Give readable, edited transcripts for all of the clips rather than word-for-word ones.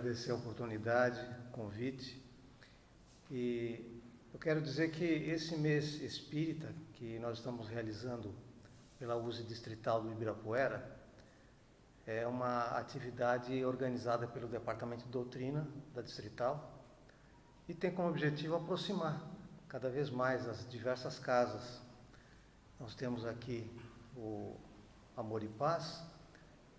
agradecer a oportunidade, o convite, e eu quero dizer que esse mês espírita que nós estamos realizando pela USE Distrital do Ibirapuera é uma atividade organizada pelo Departamento de Doutrina da Distrital e tem como objetivo aproximar cada vez mais as diversas casas. Nós temos aqui o Amor e Paz,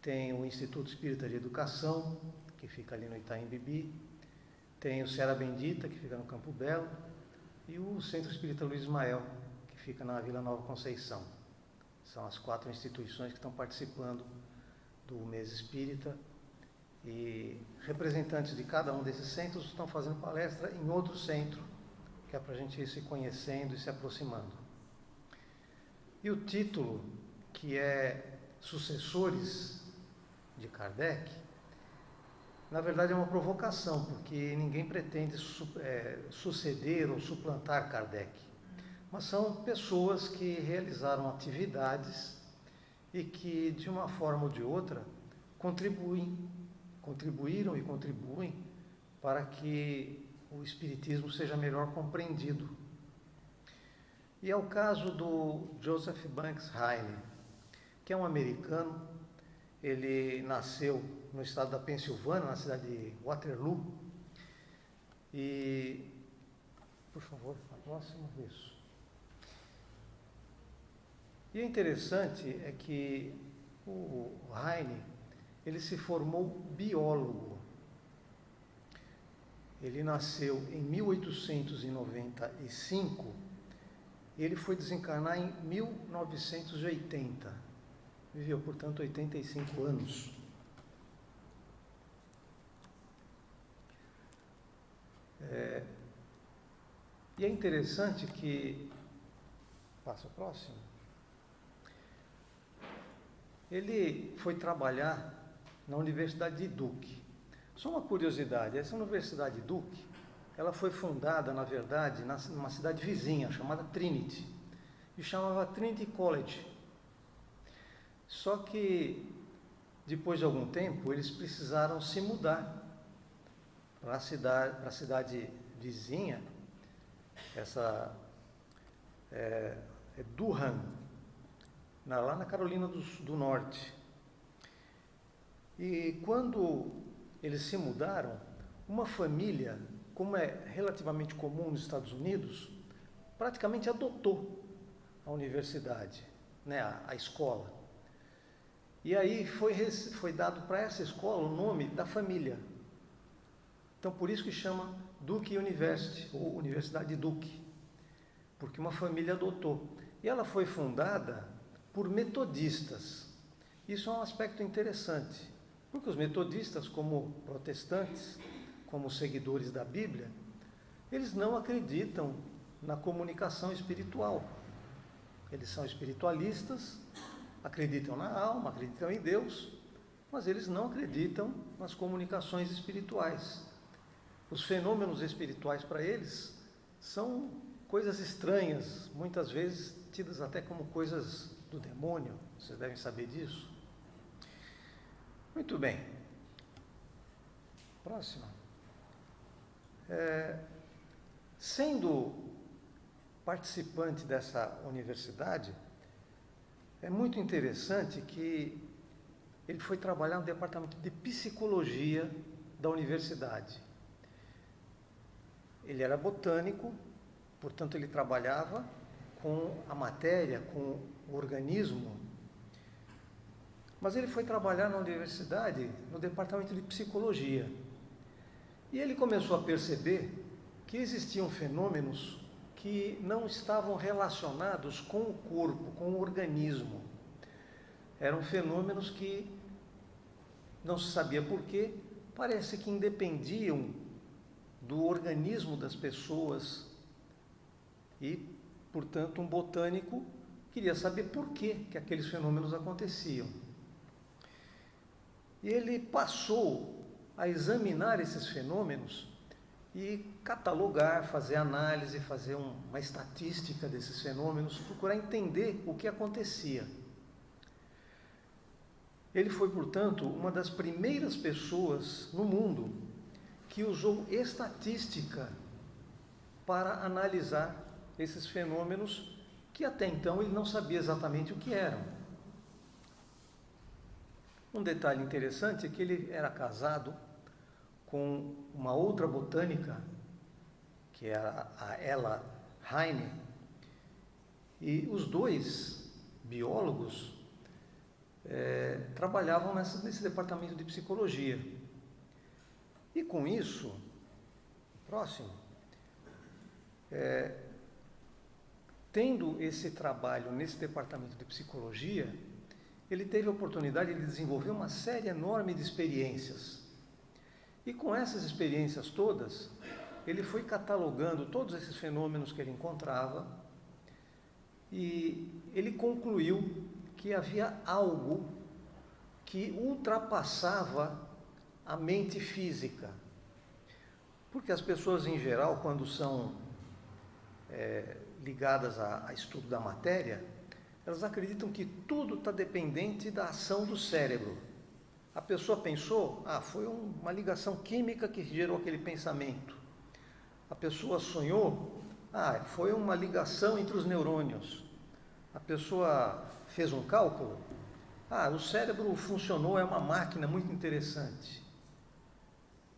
tem o Instituto Espírita de Educação, que fica ali no Itaim Bibi, tem o Serra Bendita, que fica no Campo Belo, e o Centro Espírita Luiz Ismael, que fica na Vila Nova Conceição. São as 4 instituições que estão participando do mês espírita e representantes de cada um desses centros estão fazendo palestra em outro centro, que é para a gente ir se conhecendo e se aproximando. E o título, que é Sucessores de Kardec, na verdade é uma provocação, porque ninguém pretende suceder ou suplantar Kardec, mas são pessoas que realizaram atividades e que, de uma forma ou de outra, contribuíram e contribuem para que o Espiritismo seja melhor compreendido. E é o caso do Joseph Banks Riley, que é um americano. Ele nasceu no estado da Pensilvânia, na cidade de Waterloo. E, por favor, a próxima vez. E o interessante é que o Heine, ele se formou biólogo. Ele nasceu em 1895 e ele foi desencarnar em 1980. Viveu, portanto, 85 anos. E é interessante que... Passa o próximo. Ele foi trabalhar na Universidade de Duke. Só uma curiosidade, essa Universidade de Duke, ela foi fundada, na verdade, numa cidade vizinha, chamada Trinity, e chamava Trinity College. Só que, depois de algum tempo, eles precisaram se mudar para a cidade vizinha, essa é Durham, lá na Carolina do Norte. E quando eles se mudaram, uma família, como é relativamente comum nos Estados Unidos, praticamente adotou a universidade, a escola. E aí foi dado para essa escola o nome da família. Então, por isso que chama Duke University, ou Universidade de Duke, porque uma família adotou. E ela foi fundada por metodistas. Isso é um aspecto interessante, porque os metodistas, como protestantes, como seguidores da Bíblia, eles não acreditam na comunicação espiritual. Eles são espiritualistas, acreditam na alma, acreditam em Deus, mas eles não acreditam nas comunicações espirituais. Os fenômenos espirituais para eles são coisas estranhas, muitas vezes tidas até como coisas do demônio. Vocês devem saber disso. Muito bem. Próxima. Sendo participante dessa universidade, é muito interessante que ele foi trabalhar no departamento de psicologia da universidade. Ele era botânico, portanto ele trabalhava com a matéria, com o organismo, mas ele foi trabalhar na universidade no departamento de psicologia. E ele começou a perceber que existiam fenômenos que não estavam relacionados com o corpo, com o organismo. Eram fenômenos que não se sabia porquê, parece que independiam do organismo das pessoas. E, portanto, um botânico queria saber por que aqueles fenômenos aconteciam. E ele passou a examinar esses fenômenos e catalogar, fazer análise, fazer uma estatística desses fenômenos, procurar entender o que acontecia. Ele foi, portanto, uma das primeiras pessoas no mundo que usou estatística para analisar esses fenômenos que até então ele não sabia exatamente o que eram. Um detalhe interessante é que ele era casado com uma outra botânica, que era a Ella Heine, e os dois biólogos trabalhavam nesse departamento de psicologia. E com isso, tendo esse trabalho nesse departamento de psicologia, ele teve a oportunidade de desenvolver uma série enorme de experiências. E com essas experiências todas, ele foi catalogando todos esses fenômenos que ele encontrava e ele concluiu que havia algo que ultrapassava a mente física. Porque as pessoas, em geral, quando são ligadas a estudo da matéria, elas acreditam que tudo está dependente da ação do cérebro. A pessoa pensou, foi uma ligação química que gerou aquele pensamento. A pessoa sonhou, foi uma ligação entre os neurônios. A pessoa fez um cálculo, o cérebro funcionou, é uma máquina muito interessante.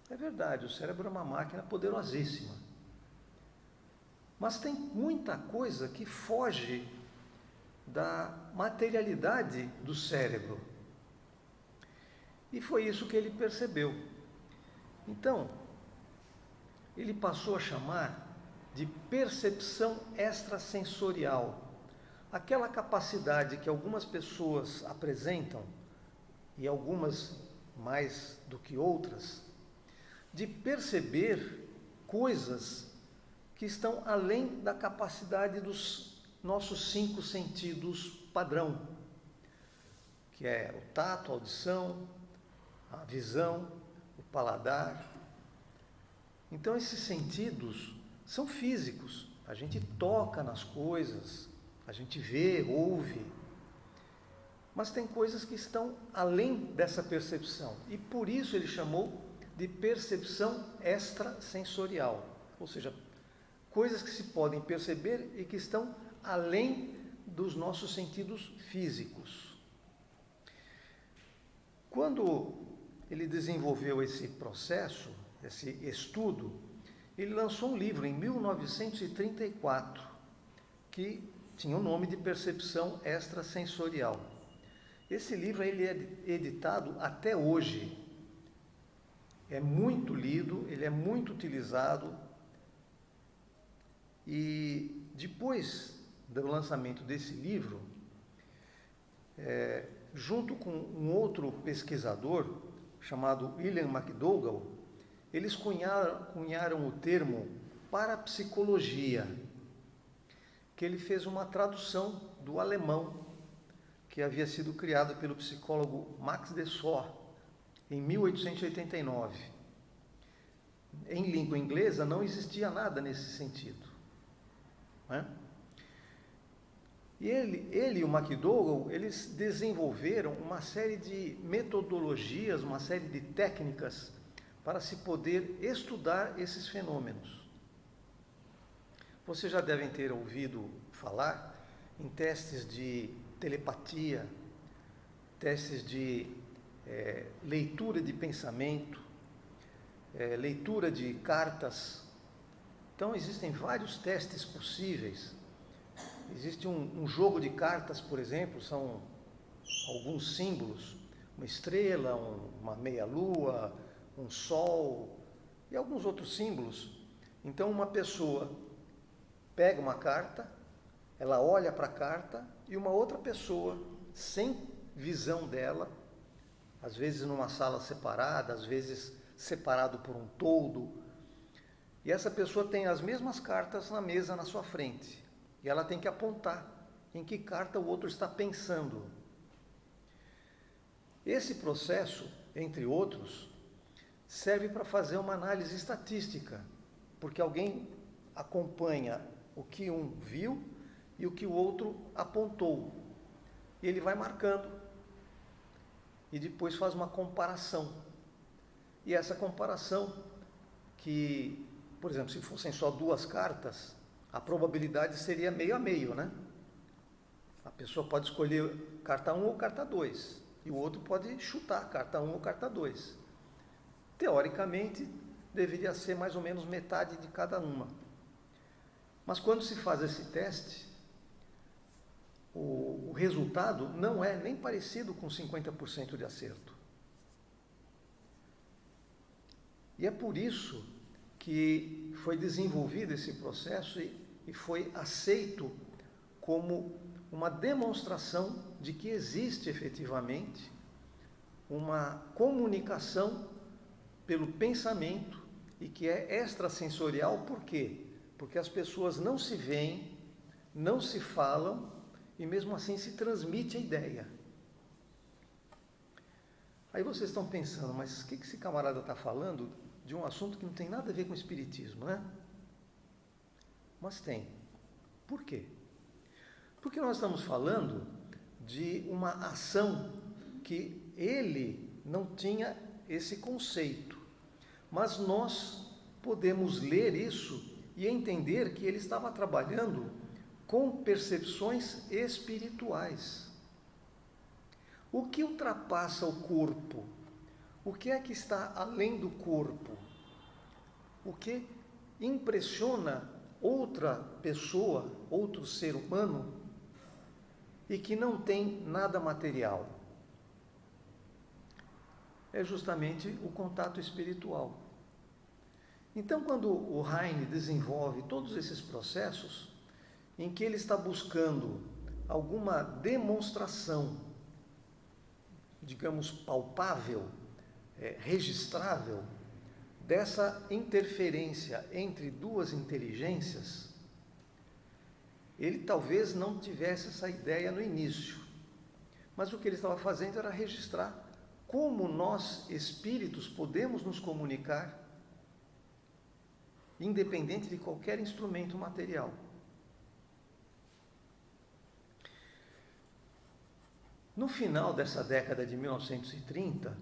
É verdade, o cérebro é uma máquina poderosíssima. Mas tem muita coisa que foge da materialidade do cérebro. E foi isso que ele percebeu. Então, ele passou a chamar de percepção extrasensorial. Aquela capacidade que algumas pessoas apresentam, e algumas mais do que outras, de perceber coisas que estão além da capacidade dos nossos 5 sentidos padrão, que é o tato, a audição, a visão, o paladar. Então esses sentidos são físicos, a gente toca nas coisas, a gente vê, ouve, mas tem coisas que estão além dessa percepção, e por isso ele chamou de percepção extrasensorial, ou seja, coisas que se podem perceber e que estão além dos nossos sentidos físicos. Quando ele desenvolveu esse processo, esse estudo, ele lançou um livro em 1934, que tinha o nome de Percepção Extrasensorial. Esse livro ele é editado até hoje, é muito lido, ele é muito utilizado, e depois do lançamento desse livro, junto com um outro pesquisador chamado William McDougall, eles cunharam o termo parapsicologia, que ele fez uma tradução do alemão, que havia sido criado pelo psicólogo Max Desor, em 1889. Em língua inglesa não existia nada nesse sentido. E ele e o McDougall, eles desenvolveram uma série de metodologias, uma série de técnicas para se poder estudar esses fenômenos. Vocês já devem ter ouvido falar em testes de telepatia, testes de leitura de pensamento, leitura de cartas. Então, existem vários testes possíveis. Existe um jogo de cartas, por exemplo, são alguns símbolos, uma estrela, uma meia-lua, um sol e alguns outros símbolos. Então, uma pessoa pega uma carta, ela olha para a carta e uma outra pessoa, sem visão dela, às vezes numa sala separada, às vezes separado por um toldo, e essa pessoa tem as mesmas cartas na mesa na sua frente, e ela tem que apontar em que carta o outro está pensando. Esse processo, entre outros, serve para fazer uma análise estatística, porque alguém acompanha o que um viu e o que o outro apontou. E ele vai marcando e depois faz uma comparação. E essa comparação que, por exemplo, se fossem só 2 cartas, a probabilidade seria meio a meio, né? A pessoa pode escolher carta 1 ou carta 2, e o outro pode chutar carta 1 ou carta 2. Teoricamente, deveria ser mais ou menos metade de cada uma. Mas quando se faz esse teste, o resultado não é nem parecido com 50% de acerto. E é por isso que foi desenvolvido esse processo e foi aceito como uma demonstração de que existe efetivamente uma comunicação pelo pensamento e que é extrasensorial. Por quê? Porque as pessoas não se veem, não se falam e mesmo assim se transmite a ideia. Aí vocês estão pensando, mas o que esse camarada está falando de um assunto que não tem nada a ver com o espiritismo, né? Mas tem. Por quê? Porque nós estamos falando de uma ação que ele não tinha esse conceito, mas nós podemos ler isso e entender que ele estava trabalhando com percepções espirituais. O que ultrapassa o corpo? O que é que está além do corpo? O que impressiona outra pessoa, outro ser humano, e que não tem nada material? É justamente o contato espiritual. Então, quando o Heine desenvolve todos esses processos, em que ele está buscando alguma demonstração, digamos, palpável, registrável, dessa interferência entre 2 inteligências, ele talvez não tivesse essa ideia no início, mas o que ele estava fazendo era registrar como nós, espíritos, podemos nos comunicar, independente de qualquer instrumento material. No final dessa década de 1930,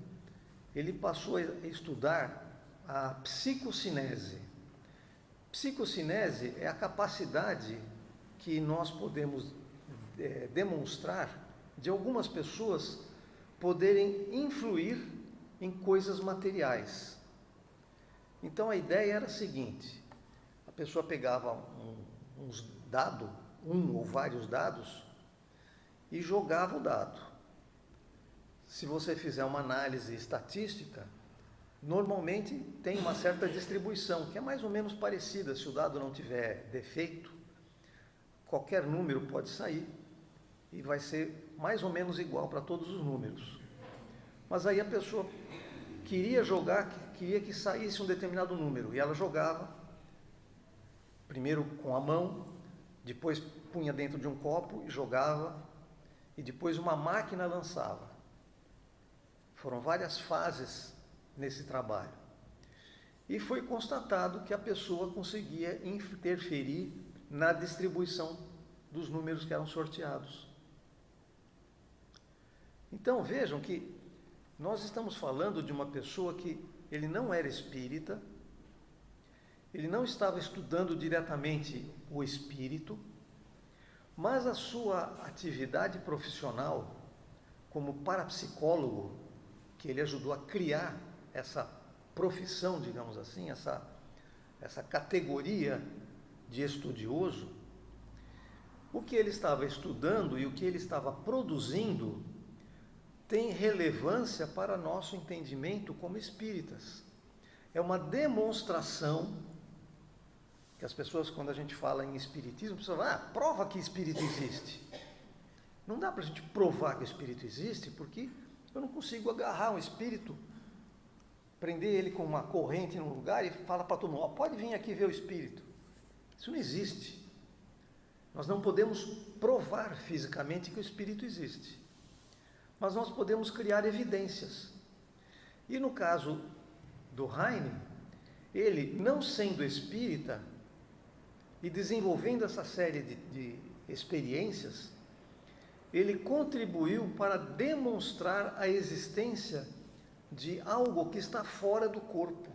ele passou a estudar a psicocinese. Psicocinese é a capacidade que nós podemos demonstrar de algumas pessoas poderem influir em coisas materiais. Então a ideia era a seguinte: a pessoa pegava uns dados, um ou vários dados, e jogava o dado. Se você fizer uma análise estatística, normalmente tem uma certa distribuição, que é mais ou menos parecida. Se o dado não tiver defeito, qualquer número pode sair e vai ser mais ou menos igual para todos os números. Mas aí a pessoa queria jogar, queria que saísse um determinado número, e ela jogava, primeiro com a mão, depois punha dentro de um copo e jogava, e depois uma máquina lançava. Foram várias fases nesse trabalho. E foi constatado que a pessoa conseguia interferir na distribuição dos números que eram sorteados. Então vejam que nós estamos falando de uma pessoa que ele não era espírita, ele não estava estudando diretamente o espírito, mas a sua atividade profissional como parapsicólogo, que ele ajudou a criar essa profissão, digamos assim, essa categoria de estudioso, o que ele estava estudando e o que ele estava produzindo tem relevância para nosso entendimento como espíritas. É uma demonstração que as pessoas, quando a gente fala em espiritismo, falam, prova que espírito existe. Não dá para a gente provar que o espírito existe, porque eu não consigo agarrar um espírito, prender ele com uma corrente num lugar e falar para todo mundo, pode vir aqui ver o espírito. Isso não existe. Nós não podemos provar fisicamente que o espírito existe, mas nós podemos criar evidências. E no caso do Heine, ele, não sendo espírita e desenvolvendo essa série de experiências, ele contribuiu para demonstrar a existência de algo que está fora do corpo.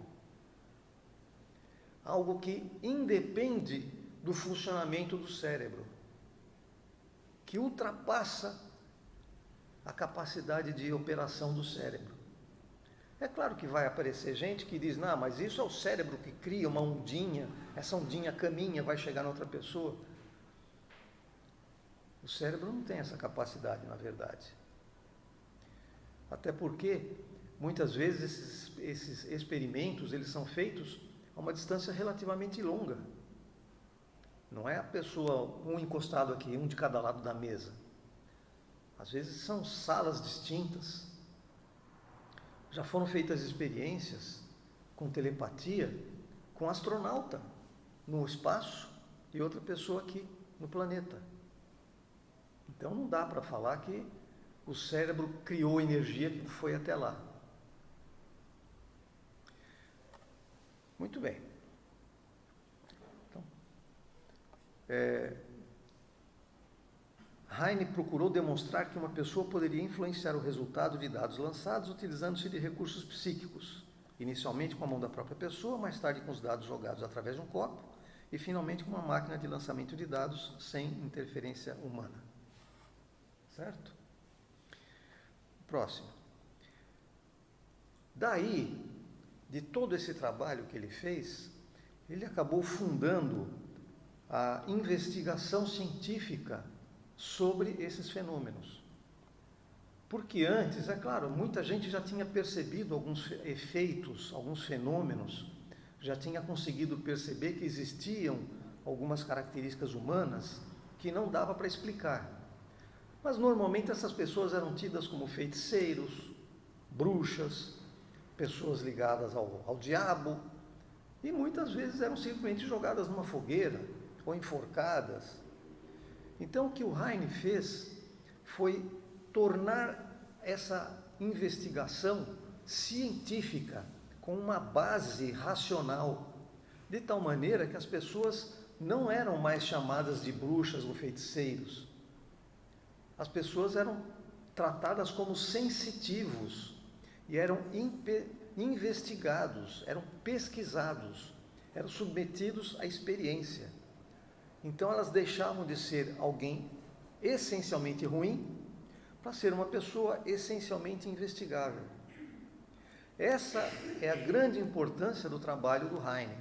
algo que independe do funcionamento do cérebro, que ultrapassa a capacidade de operação do cérebro. É claro que vai aparecer gente que diz, não, mas isso é o cérebro que cria uma ondinha, essa ondinha caminha, vai chegar na outra pessoa. O cérebro não tem essa capacidade, na verdade. Até porque, muitas vezes, esses experimentos, eles são feitos a uma distância relativamente longa. Não é a pessoa, um encostado aqui, um de cada lado da mesa. Às vezes são salas distintas. Já foram feitas experiências com telepatia com astronauta no espaço e outra pessoa aqui no planeta. Então não dá para falar que o cérebro criou energia que foi até lá. Muito bem. Então, Heine procurou demonstrar que uma pessoa poderia influenciar o resultado de dados lançados utilizando-se de recursos psíquicos, inicialmente com a mão da própria pessoa, mais tarde com os dados jogados através de um copo e finalmente com uma máquina de lançamento de dados sem interferência humana. Certo? Próximo. Daí, de todo esse trabalho que ele fez, ele acabou fundando a investigação científica sobre esses fenômenos. Porque antes, é claro, muita gente já tinha percebido alguns efeitos, alguns fenômenos, já tinha conseguido perceber que existiam algumas características humanas que não dava para explicar. Mas normalmente essas pessoas eram tidas como feiticeiros, bruxas, pessoas ligadas ao diabo, e muitas vezes eram simplesmente jogadas numa fogueira ou enforcadas. Então o que o Heine fez foi tornar essa investigação científica com uma base racional, de tal maneira que as pessoas não eram mais chamadas de bruxas ou feiticeiros. As pessoas eram tratadas como sensitivos e eram investigados, eram pesquisados, eram submetidos à experiência. Então elas deixavam de ser alguém essencialmente ruim para ser uma pessoa essencialmente investigável. Essa é a grande importância do trabalho do Heine.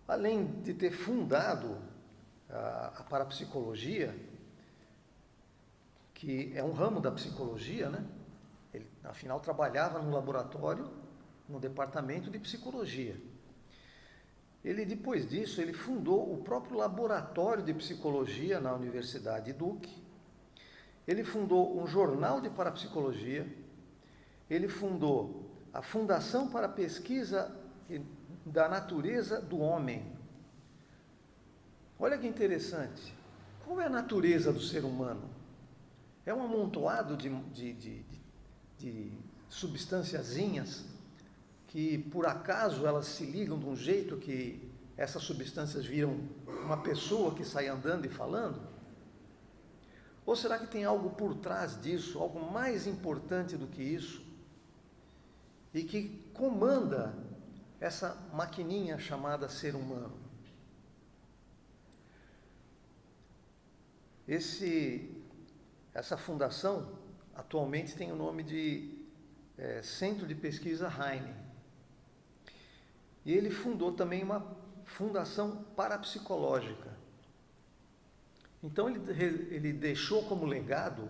Além de ter fundado a parapsicologia, que é um ramo da psicologia, né? Ele, afinal, trabalhava no laboratório, no departamento de psicologia. Ele, depois disso, ele fundou o próprio laboratório de psicologia na Universidade Duke. Ele fundou um jornal de parapsicologia. Ele fundou a Fundação para a Pesquisa da Natureza do Homem. Olha que interessante. Qual é a natureza do ser humano? É um amontoado de substanciazinhas que, por acaso, elas se ligam de um jeito que essas substâncias viram uma pessoa que sai andando e falando? Ou será que tem algo por trás disso, algo mais importante do que isso, e que comanda essa maquininha chamada ser humano? Essa fundação atualmente tem o nome de Centro de Pesquisa Heine. E ele fundou também uma fundação parapsicológica. Então ele deixou como legado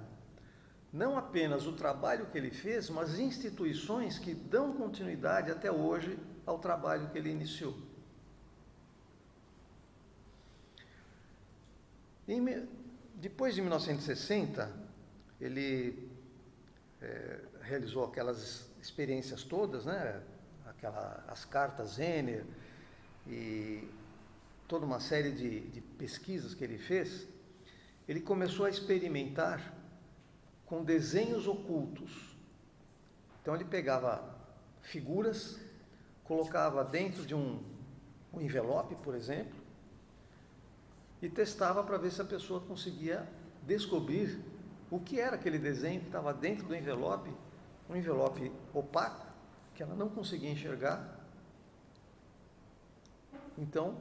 não apenas o trabalho que ele fez, mas instituições que dão continuidade até hoje ao trabalho que ele iniciou. Depois de 1960, ele realizou aquelas experiências todas, né? As cartas Zener e toda uma série de pesquisas que ele fez. Ele começou a experimentar com desenhos ocultos. Então ele pegava figuras, colocava dentro de um envelope, por exemplo, e testava para ver se a pessoa conseguia descobrir o que era aquele desenho que estava dentro do envelope, um envelope opaco, que ela não conseguia enxergar, Então,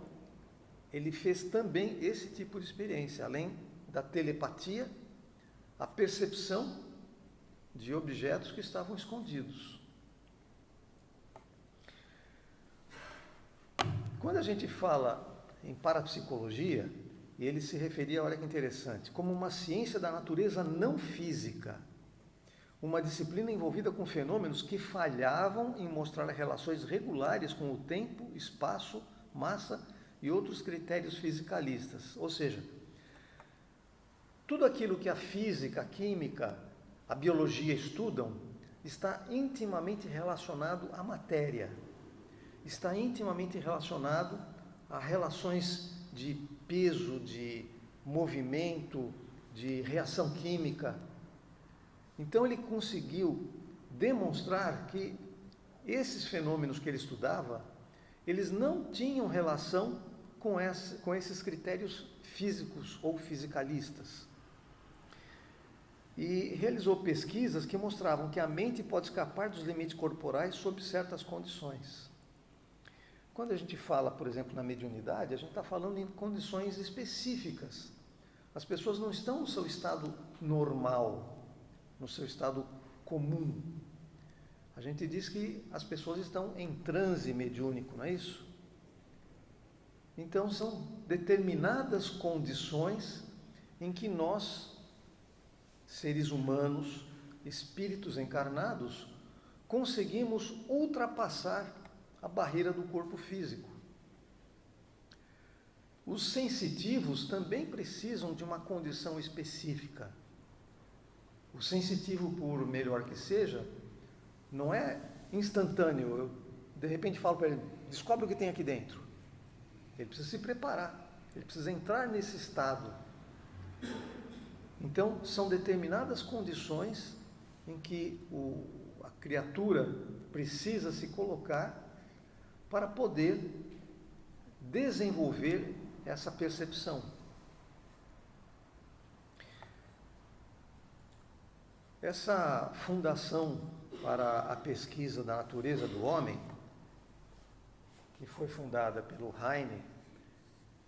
ele fez também esse tipo de experiência, além da telepatia, a percepção de objetos que estavam escondidos. Quando a gente fala em parapsicologia, ele se referia, olha que interessante, como uma ciência da natureza não física, uma disciplina envolvida com fenômenos que falhavam em mostrar relações regulares com o tempo, espaço, massa e outros critérios fisicalistas. Ou seja, tudo aquilo que a física, a química, a biologia estudam está intimamente relacionado à matéria, está intimamente relacionado a relações de peso, de movimento, de reação química. Então ele conseguiu demonstrar que esses fenômenos que ele estudava, eles não tinham relação com esses critérios físicos ou fisicalistas. E realizou pesquisas que mostravam que a mente pode escapar dos limites corporais sob certas condições. Quando a gente fala, por exemplo, na mediunidade, a gente está falando em condições específicas. As pessoas não estão no seu estado normal, no seu estado comum. A gente diz que as pessoas estão em transe mediúnico, não é isso? Então, são determinadas condições em que nós, seres humanos, espíritos encarnados, conseguimos ultrapassar a barreira do corpo físico. Os sensitivos também precisam de uma condição específica. O sensitivo, por melhor que seja, não é instantâneo. Eu, de repente, falo para ele, descobre o que tem aqui dentro. Ele precisa se preparar, ele precisa entrar nesse estado. Então, são determinadas condições em que a criatura precisa se colocar para poder desenvolver essa percepção. Essa fundação para a pesquisa da natureza do homem, que foi fundada pelo Heine,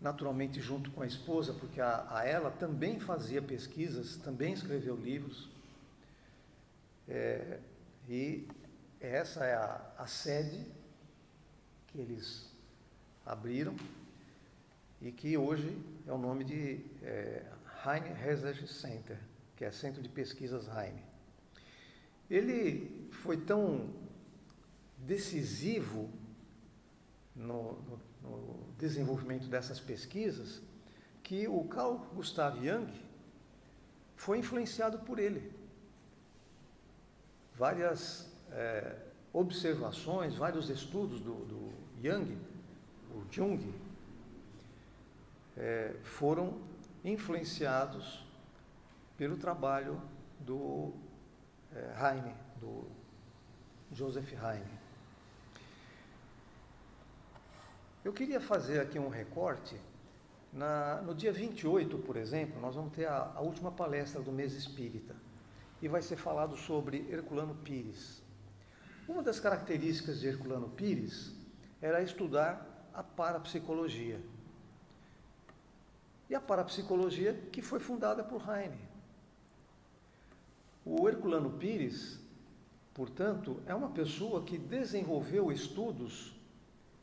naturalmente junto com a esposa, porque a ela também fazia pesquisas, também escreveu livros, e essa é a sede que eles abriram e que hoje é o nome de Heine Research Center, que é Centro de Pesquisas Heine. Ele foi tão decisivo no desenvolvimento dessas pesquisas que o Carl Gustav Jung foi influenciado por ele. Várias observações, vários estudos do Jung, o Jung, foram influenciados pelo trabalho do Heine, do Joseph Heine. Eu queria fazer aqui um recorte. No dia 28, por exemplo, nós vamos ter a última palestra do mês espírita e vai ser falado sobre Herculano Pires. Uma das características de Herculano Pires era estudar a parapsicologia. E a parapsicologia que foi fundada por Heine. O Herculano Pires, portanto, é uma pessoa que desenvolveu estudos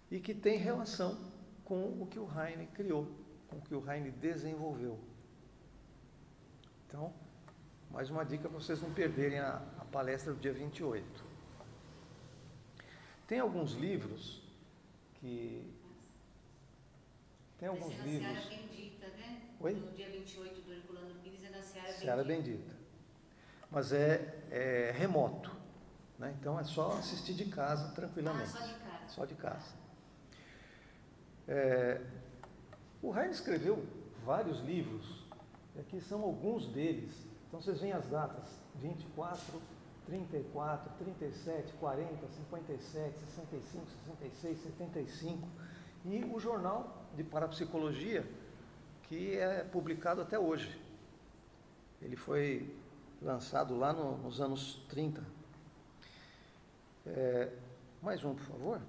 e que tem relação com o que o Heine criou, com o que o Heine desenvolveu. Então, mais uma dica para vocês não perderem a palestra do dia 28. Tem alguns livros que... Tem alguns livros... Na Seara Bendita, né? Oi? No dia 28 do Herculano Pires é na Seara Bendita. Seara Bendita. Mas é remoto, né? Então é só assistir de casa tranquilamente. Só de casa. Só de casa. O Heine escreveu vários livros, e aqui são alguns deles. Então vocês veem as datas: 24, 34, 37, 40, 57, 65, 66, 75, e o Jornal de Parapsicologia, que é publicado até hoje. Ele foi lançado lá nos anos 30. Mais um, por favor.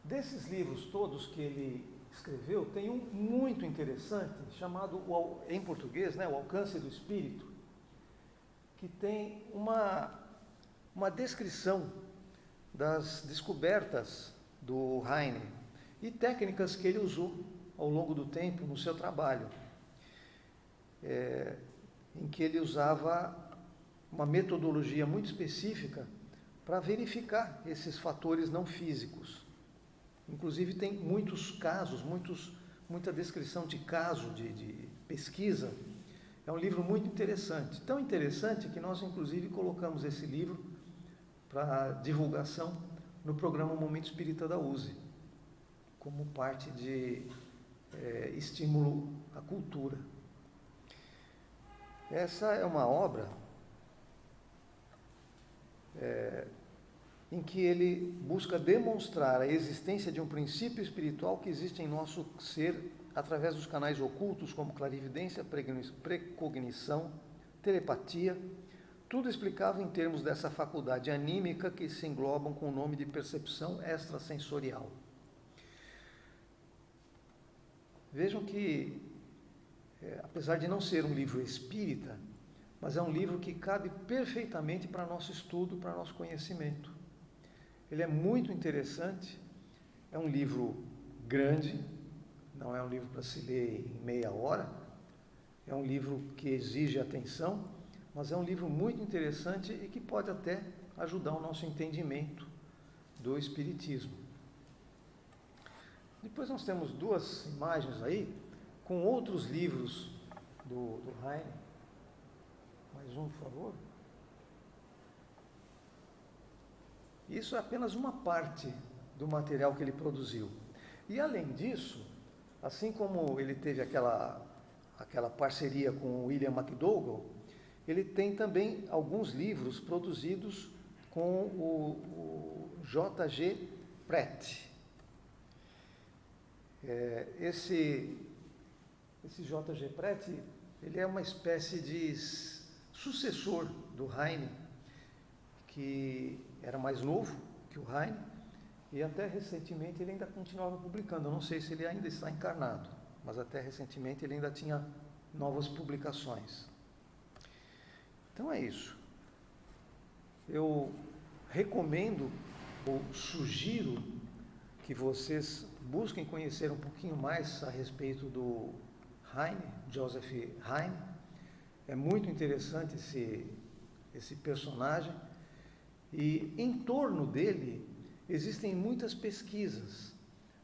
Desses livros todos que ele escreveu, tem um muito interessante, chamado, em português, né, O Alcance do Espírito, que tem uma descrição das descobertas do Heine e técnicas que ele usou ao longo do tempo no seu trabalho, em que ele usava uma metodologia muito específica para verificar esses fatores não físicos. Inclusive tem muitos casos, muita descrição de caso, de pesquisa. É um livro muito interessante, tão interessante que nós inclusive colocamos esse livro para divulgação no programa Momento Espírita da USE, como parte de estímulo à cultura. Essa é uma obra em que ele busca demonstrar a existência de um princípio espiritual que existe em nosso ser através dos canais ocultos como clarividência, precognição, telepatia, tudo explicável em termos dessa faculdade anímica que se englobam com o nome de percepção extrasensorial. Vejam que, apesar de não ser um livro espírita, mas é um livro que cabe perfeitamente para nosso estudo, para nosso conhecimento. Ele é muito interessante, é um livro grande, não é um livro para se ler em meia hora, é um livro que exige atenção, mas é um livro muito interessante e que pode até ajudar o nosso entendimento do Espiritismo. Depois nós temos duas imagens aí, com outros livros do Heine. Mais um, por favor. Isso é apenas uma parte do material que ele produziu. E além disso, assim como ele teve aquela parceria com o William McDougall, ele tem também alguns livros produzidos com o J.G. Pratt. Esse J.G. Pratt, ele é uma espécie de sucessor do Heine, que era mais novo que o Heine, e até recentemente ele ainda continuava publicando. Eu não sei se ele ainda está encarnado, mas até recentemente ele ainda tinha novas publicações. Então é isso. Eu recomendo ou sugiro que vocês busquem conhecer um pouquinho mais a respeito do Heine, Joseph Heine. É muito interessante esse personagem, e em torno dele existem muitas pesquisas,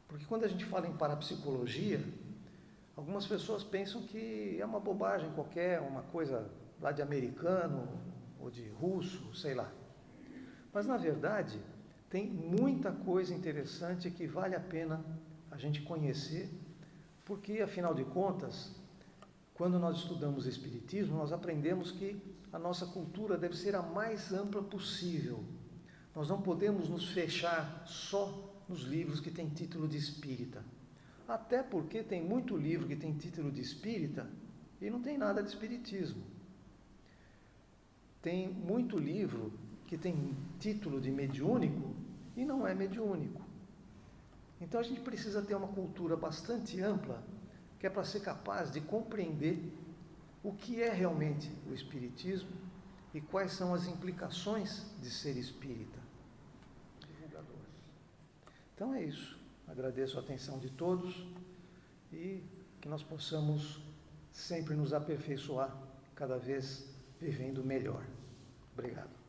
porque quando a gente fala em parapsicologia, algumas pessoas pensam que é uma bobagem qualquer, uma coisa lá de americano ou de russo, sei lá. Mas na verdade tem muita coisa interessante que vale a pena a gente conhecer, porque afinal de contas, quando nós estudamos Espiritismo, nós aprendemos que a nossa cultura deve ser a mais ampla possível. Nós não podemos nos fechar só nos livros que têm título de espírita. Até porque tem muito livro que tem título de espírita e não tem nada de espiritismo. Tem muito livro que tem título de mediúnico e não é mediúnico. Então a gente precisa ter uma cultura bastante ampla, que é para ser capaz de compreender o que é realmente o espiritismo e quais são as implicações de ser espírita. Então é isso. Agradeço a atenção de todos e que nós possamos sempre nos aperfeiçoar, cada vez vivendo melhor. Obrigado.